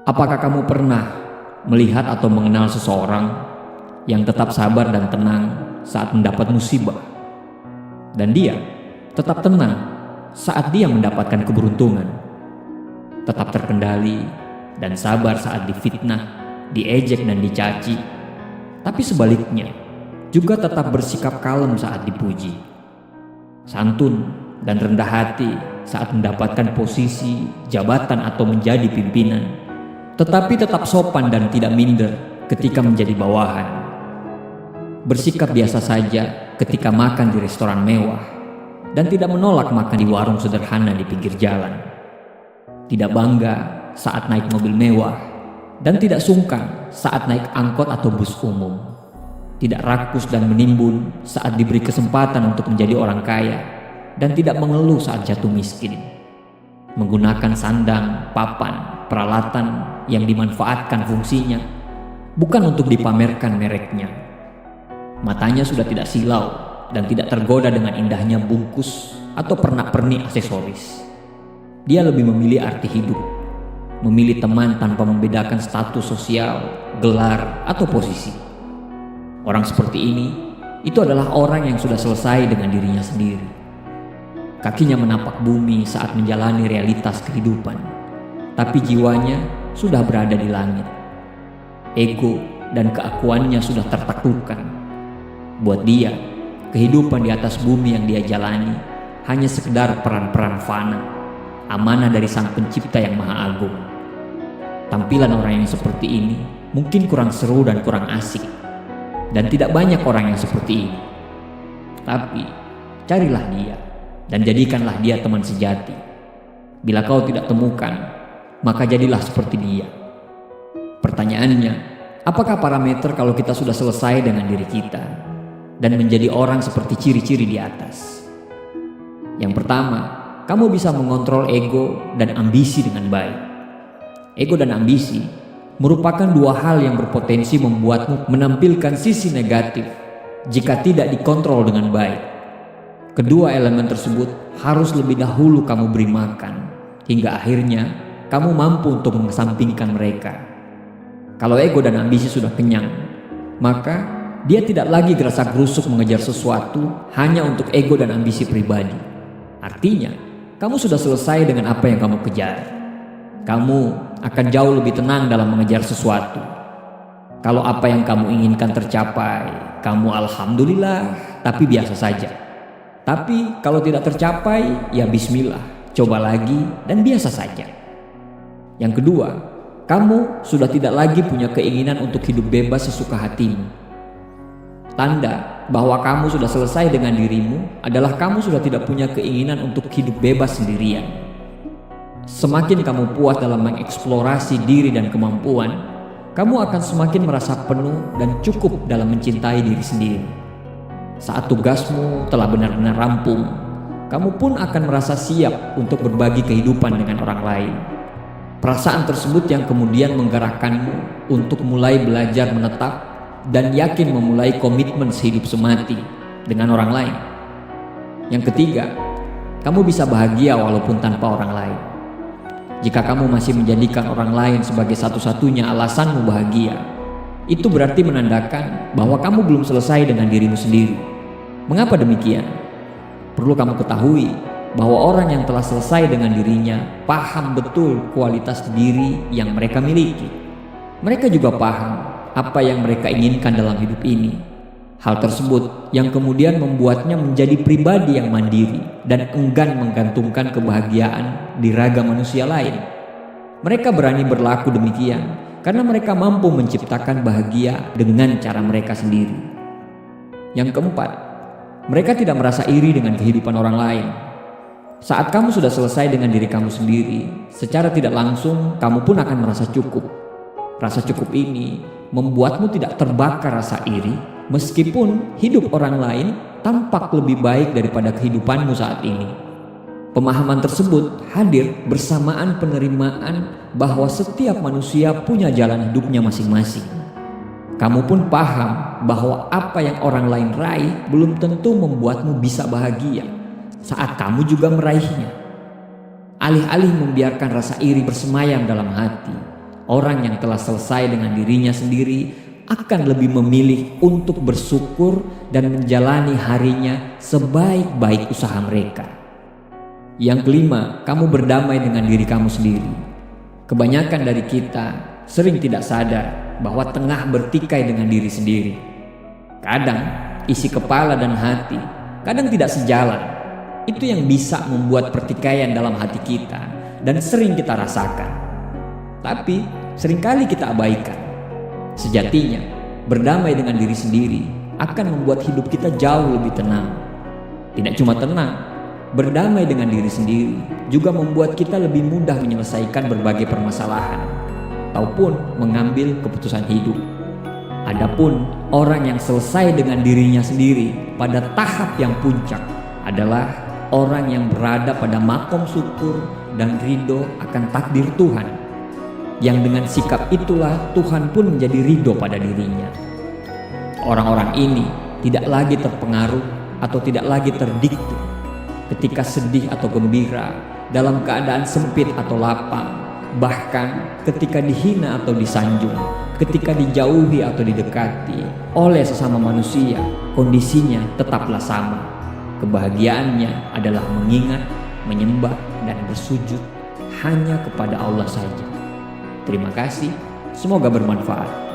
Apakah kamu pernah melihat atau mengenal seseorang yang tetap sabar dan tenang saat mendapat musibah, dan dia tetap tenang saat dia mendapatkan keberuntungan, tetap terkendali dan sabar saat difitnah, diejek dan dicaci, tapi sebaliknya juga tetap bersikap kalem saat dipuji, santun dan rendah hati saat mendapatkan posisi, jabatan atau menjadi pimpinan, tetapi tetap sopan dan tidak minder ketika menjadi bawahan, bersikap biasa saja ketika makan di restoran mewah, dan tidak menolak makan di warung sederhana di pinggir jalan, tidak bangga saat naik mobil mewah, dan tidak sungkan saat naik angkot atau bus umum, tidak rakus dan menimbun saat diberi kesempatan untuk menjadi orang kaya, dan tidak mengeluh saat jatuh miskin, menggunakan sandang, papan, peralatan yang dimanfaatkan fungsinya bukan untuk dipamerkan mereknya. Matanya sudah tidak silau dan tidak tergoda dengan indahnya bungkus atau pernak-pernik aksesoris. Dia lebih memilih arti hidup, memilih teman tanpa membedakan status sosial, gelar, atau posisi. Orang seperti ini itu adalah orang yang sudah selesai dengan dirinya sendiri. Kakinya menapak bumi saat menjalani realitas kehidupan, tapi jiwanya sudah berada di langit. Ego dan keakuannya sudah tertaklukkan. Buat dia, kehidupan di atas bumi yang dia jalani hanya sekedar peran-peran fana, amanah dari Sang Pencipta yang Maha Agung. Tampilan orang yang seperti ini mungkin kurang seru dan kurang asik, dan tidak banyak orang yang seperti ini. Tapi carilah dia dan jadikanlah dia teman sejati. Bila kau tidak temukan, maka jadilah seperti dia. Pertanyaannya, apakah parameter kalau kita sudah selesai dengan diri kita dan menjadi orang seperti ciri-ciri di atas? Yang pertama, kamu bisa mengontrol ego dan ambisi dengan baik. Ego dan ambisi merupakan dua hal yang berpotensi membuatmu menampilkan sisi negatif jika tidak dikontrol dengan baik. Kedua elemen tersebut harus lebih dahulu kamu beri makan, hingga akhirnya kamu mampu untuk mengesampingkan mereka. Kalau ego dan ambisi sudah kenyang, maka dia tidak lagi gerasak-gerusuk mengejar sesuatu hanya untuk ego dan ambisi pribadi. Artinya, kamu sudah selesai dengan apa yang kamu kejar. Kamu akan jauh lebih tenang dalam mengejar sesuatu. Kalau apa yang kamu inginkan tercapai, kamu alhamdulillah, tapi biasa saja. Tapi kalau tidak tercapai, ya bismillah, coba lagi dan biasa saja. Yang kedua, kamu sudah tidak lagi punya keinginan untuk hidup bebas sesuka hatimu. Tanda bahwa kamu sudah selesai dengan dirimu adalah kamu sudah tidak punya keinginan untuk hidup bebas sendirian. Semakin kamu puas dalam mengeksplorasi diri dan kemampuan, kamu akan semakin merasa penuh dan cukup dalam mencintai diri sendiri. Saat tugasmu telah benar-benar rampung, kamu pun akan merasa siap untuk berbagi kehidupan dengan orang lain. Perasaan tersebut yang kemudian menggerakkanmu untuk mulai belajar menetap dan yakin memulai komitmen sehidup semati dengan orang lain. Yang ketiga, kamu bisa bahagia walaupun tanpa orang lain. Jika kamu masih menjadikan orang lain sebagai satu-satunya alasanmu bahagia, itu berarti menandakan bahwa kamu belum selesai dengan dirimu sendiri. Mengapa demikian? Perlu kamu ketahui bahwa orang yang telah selesai dengan dirinya paham betul kualitas diri yang mereka miliki. Mereka juga paham apa yang mereka inginkan dalam hidup ini. Hal tersebut yang kemudian membuatnya menjadi pribadi yang mandiri dan enggan menggantungkan kebahagiaan di raga manusia lain. Mereka berani berlaku demikian karena mereka mampu menciptakan bahagia dengan cara mereka sendiri. Yang keempat, mereka tidak merasa iri dengan kehidupan orang lain. Saat kamu sudah selesai dengan diri kamu sendiri, secara tidak langsung kamu pun akan merasa cukup. Rasa cukup ini membuatmu tidak terbakar rasa iri, meskipun hidup orang lain tampak lebih baik daripada kehidupanmu saat ini. Pemahaman tersebut hadir bersamaan penerimaan bahwa setiap manusia punya jalan hidupnya masing-masing. Kamu pun paham bahwa apa yang orang lain raih belum tentu membuatmu bisa bahagia saat kamu juga meraihnya. Alih-alih membiarkan rasa iri bersemayam dalam hati, orang yang telah selesai dengan dirinya sendiri akan lebih memilih untuk bersyukur dan menjalani harinya sebaik-baik usaha mereka. Yang kelima, kamu berdamai dengan diri kamu sendiri. Kebanyakan dari kita sering tidak sadar bahwa tengah bertikai dengan diri sendiri. Kadang isi kepala dan hati kadang tidak sejalan. Itu yang bisa membuat pertikaian dalam hati kita dan sering kita rasakan. Tapi seringkali kita abaikan. Sejatinya, berdamai dengan diri sendiri akan membuat hidup kita jauh lebih tenang. Tidak cuma tenang, berdamai dengan diri sendiri juga membuat kita lebih mudah menyelesaikan berbagai permasalahan ataupun mengambil keputusan hidup. Adapun orang yang selesai dengan dirinya sendiri pada tahap yang puncak adalah orang yang berada pada makom syukur dan ridho akan takdir Tuhan, yang dengan sikap itulah Tuhan pun menjadi ridho pada dirinya. Orang-orang ini tidak lagi terpengaruh atau tidak lagi terdikte ketika sedih atau gembira, dalam keadaan sempit atau lapang, bahkan ketika dihina atau disanjung, ketika dijauhi atau didekati oleh sesama manusia, kondisinya tetaplah sama. Kebahagiaannya adalah mengingat, menyembah, dan bersujud hanya kepada Allah saja. Terima kasih, semoga bermanfaat.